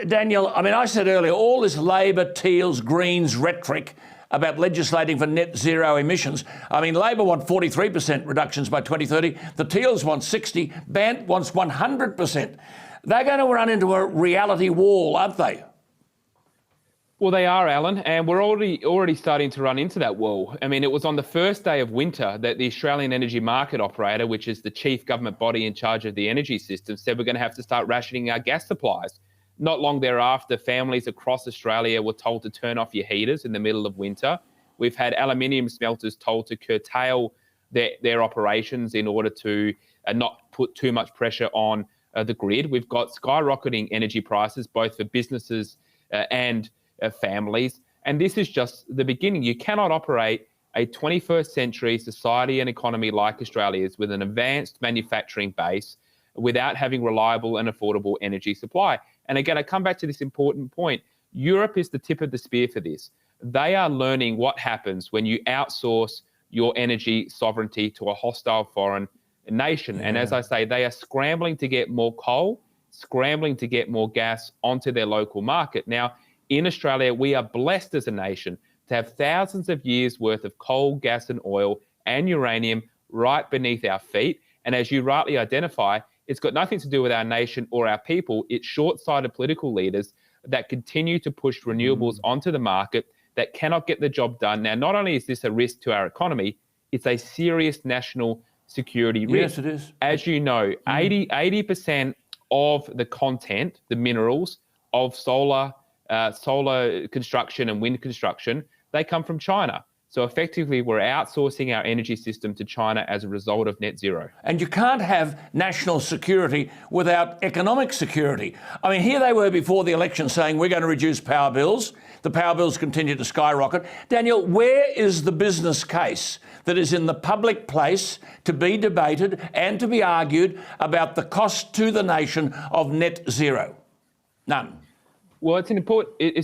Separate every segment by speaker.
Speaker 1: Daniel, I mean, I said earlier, all this Labor, Teals, Greens rhetoric about legislating for net zero emissions. I mean, Labor want 43% reductions by 2030. The Teals want 60. Bant wants 100%. They're going to run into a reality wall, aren't they?
Speaker 2: Well, they are, Alan, and we're already starting to run into that wall. I mean, it was on the first day of winter that the Australian Energy Market Operator, which is the chief government body in charge of the energy system, said we're going to have to start rationing our gas supplies. Not long thereafter, families across Australia were told to turn off your heaters in the middle of winter. We've had aluminium smelters told to curtail their operations in order to not put too much pressure on the grid. We've got skyrocketing energy prices, both for businesses and families. And this is just the beginning. You cannot operate a 21st century society and economy like Australia's with an advanced manufacturing base without having reliable and affordable energy supply. And again, I come back to this important point. Europe is the tip of the spear for this. They are learning what happens when you outsource your energy sovereignty to a hostile foreign nation. Yeah. And as I say, they are scrambling to get more coal, scrambling to get more gas onto their local market. Now, in Australia, we are blessed as a nation to have thousands of years worth of coal, gas and oil and uranium right beneath our feet. And as you rightly identify, it's got nothing to do with our nation or our people. It's short-sighted political leaders that continue to push renewables onto the market that cannot get the job done. Now, not only is this a risk to our economy, it's a serious national security risk.
Speaker 1: Yes, it is.
Speaker 2: As you know, 80% of the content, the minerals of solar construction and wind construction, they come from China. So effectively, we're outsourcing our energy system to China as a result of net zero.
Speaker 1: And you can't have national security without economic security. I mean, here they were before the election saying we're going to reduce power bills. The power bills continue to skyrocket. Daniel, where is the business case that is in the public place to be debated and to be argued about the cost to the nation of net zero? None.
Speaker 2: Well, it's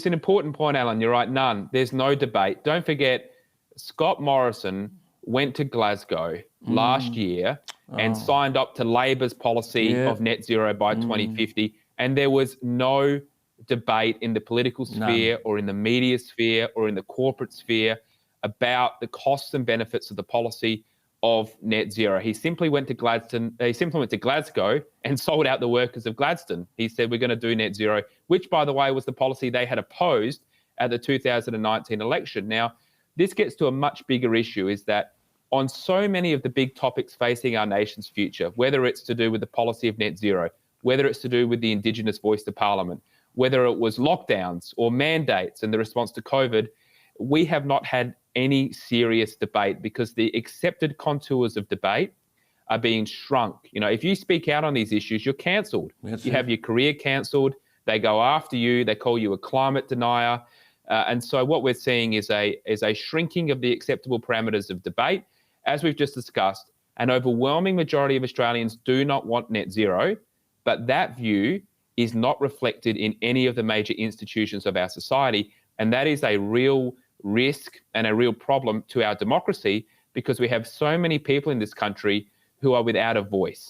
Speaker 2: an important point, Alan. You're right, none. There's no debate. Don't forget, Scott Morrison went to Glasgow last year and signed up to Labor's policy of net zero by 2050. And there was no debate in the political sphere or in the media sphere or in the corporate sphere about the costs and benefits of the policy of net zero. He simply went to Glasgow and sold out the workers of Gladstone. He said, we're going to do net zero, which, by the way, was the policy they had opposed at the 2019 election. Now, this gets to a much bigger issue, is that on so many of the big topics facing our nation's future, whether it's to do with the policy of net zero, whether it's to do with the Indigenous voice to Parliament, whether it was lockdowns or mandates and the response to COVID, we have not had any serious debate because the accepted contours of debate are being shrunk. You know, if you speak out on these issues, you're cancelled. You have your career cancelled. They go after you. They call you a climate denier. And so what we're seeing is a shrinking of the acceptable parameters of debate. As we've just discussed, an overwhelming majority of Australians do not want net zero, but that view is not reflected in any of the major institutions of our society. And that is a real risk and a real problem to our democracy because we have so many people in this country who are without a voice.